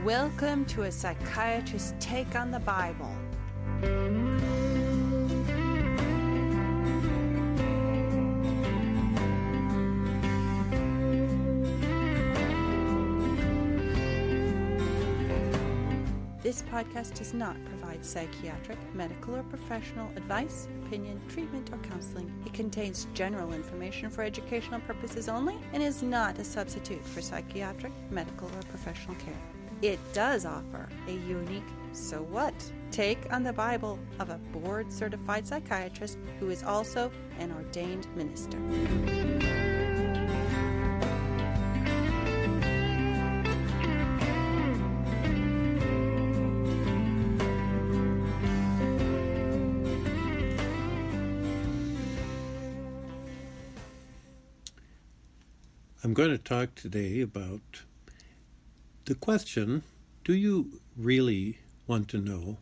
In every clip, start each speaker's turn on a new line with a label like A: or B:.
A: Welcome to a psychiatrist's take on the Bible. This podcast does not provide psychiatric, medical, or professional advice, opinion, treatment, or counseling. It contains general information for educational purposes only and is not a substitute for psychiatric, medical, or professional care. It does offer a unique "so what" take on the Bible of a board-certified psychiatrist who is also an ordained minister.
B: I'm going to talk today about the question, do you really want to know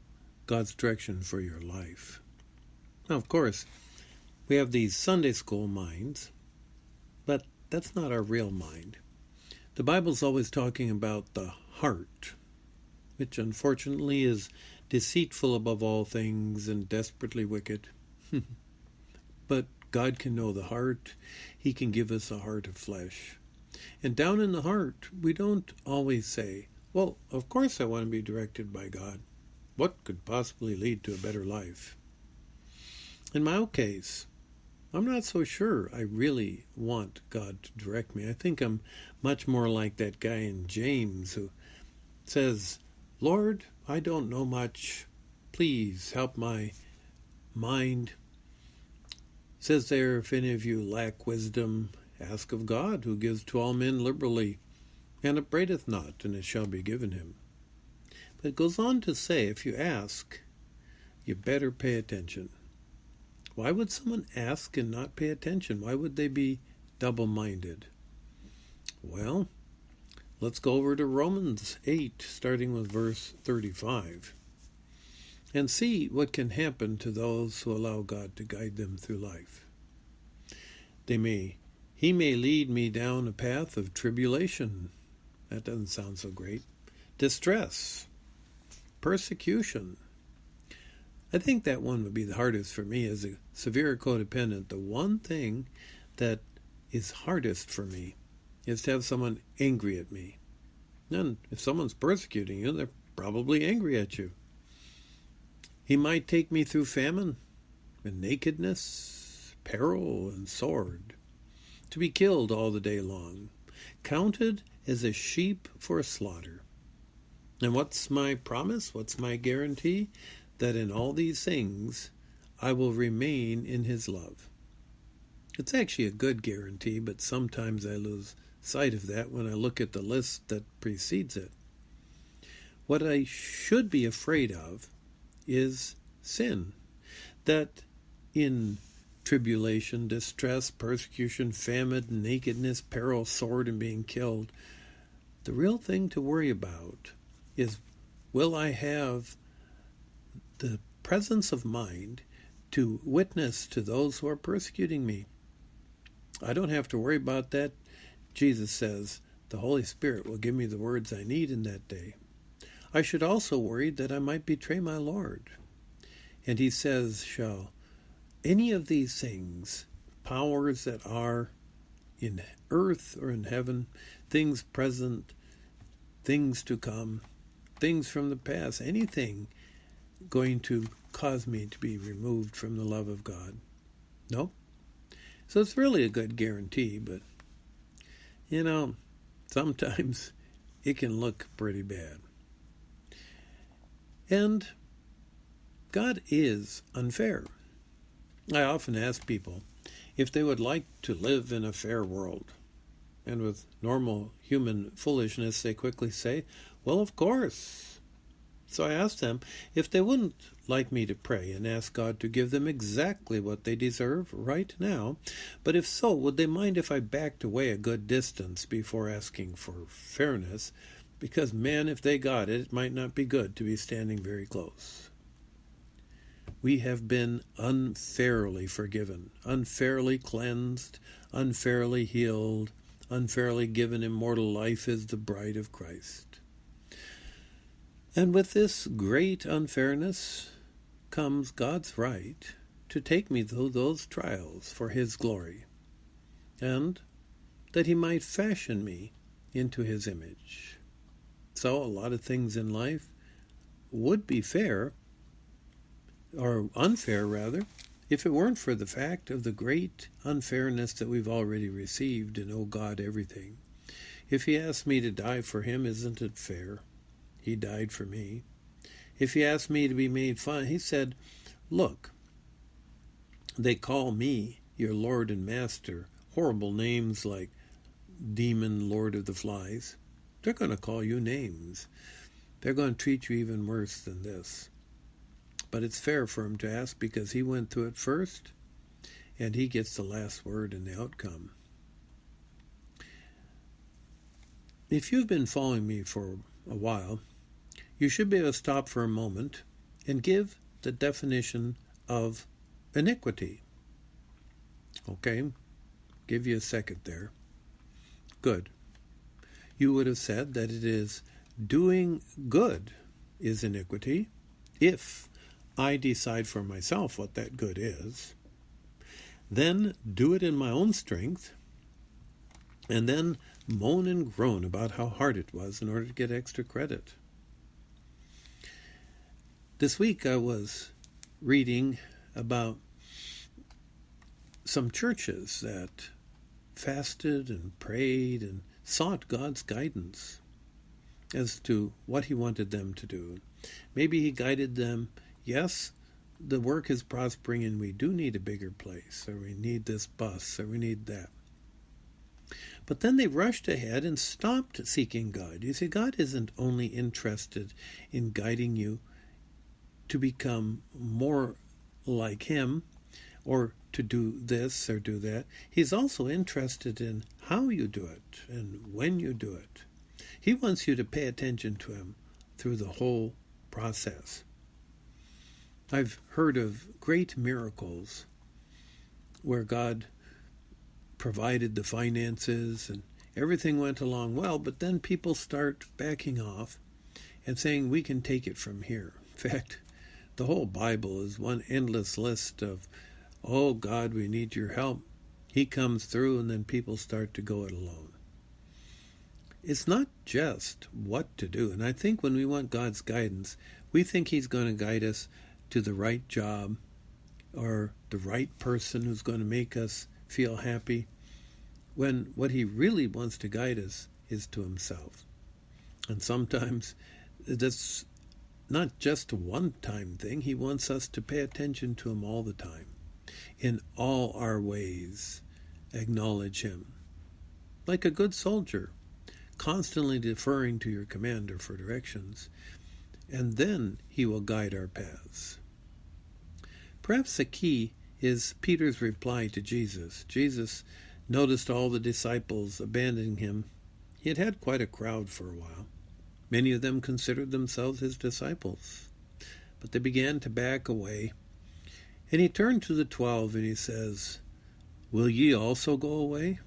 B: God's direction for your life? Now, of course, we have these Sunday school minds, but that's not our real mind. The Bible's always talking about the heart, which unfortunately is deceitful above all things and desperately wicked. But God can know the heart. He can give us a heart of flesh. And down in the heart, we don't always say, well, of course I want to be directed by God. What could possibly lead to a better life? In my own case, I'm not so sure I really want God to direct me. I think I'm much more like that guy in James who says, Lord, I don't know much. Please help my mind. Says there, if any of you lack wisdom, ask of God, who gives to all men liberally, and upbraideth not, and it shall be given him. But it goes on to say, if you ask, you better pay attention. Why would someone ask and not pay attention? Why would they be double-minded? Well, let's go over to Romans 8, starting with verse 35, and see what can happen to those who allow God to guide them through life. He may lead me down a path of tribulation. That doesn't sound so great. Distress. Persecution. I think that one would be the hardest for me as a severe codependent. The one thing that is hardest for me is to have someone angry at me. And if someone's persecuting you, they're probably angry at you. He might take me through famine and nakedness, peril and sword, to be killed all the day long, counted as a sheep for slaughter. And what's my promise? What's my guarantee? That in all these things I will remain in his love. It's actually a good guarantee, but sometimes I lose sight of that when I look at the list that precedes it. What I should be afraid of is sin. That in tribulation, distress, persecution, famine, nakedness, peril, sword, and being killed, the real thing to worry about is, will I have the presence of mind to witness to those who are persecuting me? I don't have to worry about that. Jesus says the Holy Spirit will give me the words I need in that day. I should also worry that I might betray my Lord. And he says, shall any of these things, powers that are in earth or in heaven, things present, things to come, things from the past, anything going to cause me to be removed from the love of God? No. So it's really a good guarantee, but, sometimes it can look pretty bad. And God is unfair. I often ask people if they would like to live in a fair world. And with normal human foolishness, they quickly say, well, of course. So I ask them if they wouldn't like me to pray and ask God to give them exactly what they deserve right now. But if so, would they mind if I backed away a good distance before asking for fairness? Because, man, if they got it, it might not be good to be standing very close. We have been unfairly forgiven, unfairly cleansed, unfairly healed, unfairly given immortal life as the bride of Christ. And with this great unfairness comes God's right to take me through those trials for his glory, and that he might fashion me into his image. So a lot of things in life would be fair, or unfair rather, if it weren't for the fact of the great unfairness that we've already received in owe God everything. If he asked me to die for him, isn't it fair? He died for me. If he asked me to be made fun, he said, look, they call me your Lord and Master, horrible names like Demon, Lord of the Flies. They're going to call you names. They're going to treat you even worse than this. But it's fair for him to ask because he went through it first, and he gets the last word in the outcome. If you've been following me for a while, you should be able to stop for a moment and give the definition of iniquity. Okay? Give you a second there. Good. You would have said that it is doing good is iniquity if I decide for myself what that good is, then do it in my own strength, and then moan and groan about how hard it was in order to get extra credit. This week I was reading about some churches that fasted and prayed and sought God's guidance as to what he wanted them to do. Maybe he guided them, yes, the work is prospering and we do need a bigger place, or we need this bus, or we need that. But then they rushed ahead and stopped seeking God. You see, God isn't only interested in guiding you to become more like him, or to do this or do that. He's also interested in how you do it and when you do it. He wants you to pay attention to him through the whole process. I've heard of great miracles where God provided the finances and everything went along well, but then people start backing off and saying, we can take it from here. In fact, the whole Bible is one endless list of, oh God, we need your help. He comes through, and then people start to go it alone. It's not just what to do. And I think when we want God's guidance, we think he's going to guide us to the right job or the right person who's going to make us feel happy, when what he really wants to guide us is to himself. And sometimes that's not just a one-time thing. He wants us to pay attention to him all the time. In all our ways, acknowledge him. Like a good soldier, constantly deferring to your commander for directions, and then he will guide our paths. Perhaps the key is Peter's reply to Jesus. Jesus noticed all the disciples abandoning him. He had had quite a crowd for a while. Many of them considered themselves his disciples, but they began to back away. And he turned to the 12 and he says, will ye also go away?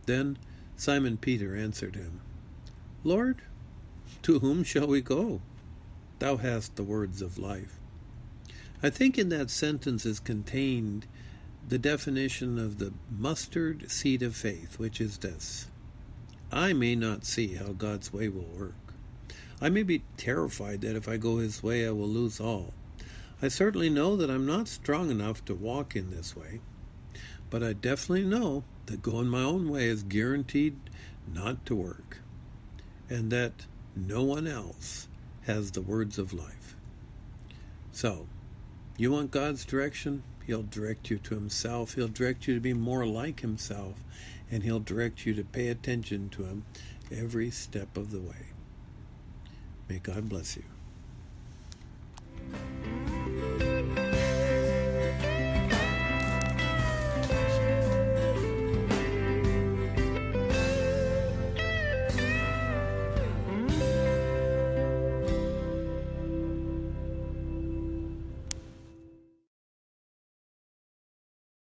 B: Then Simon Peter answered him, Lord, to whom shall we go? Thou hast the words of life. I think in that sentence is contained the definition of the mustard seed of faith, which is this: I may not see how God's way will work. I may be terrified that if I go his way I will lose all. I certainly know that I'm not strong enough to walk in this way, but I definitely know that going my own way is guaranteed not to work, and that no one else has the words of life. So, you want God's direction? He'll direct you to himself. He'll direct you to be more like himself, and he'll direct you to pay attention to him every step of the way. May God bless you.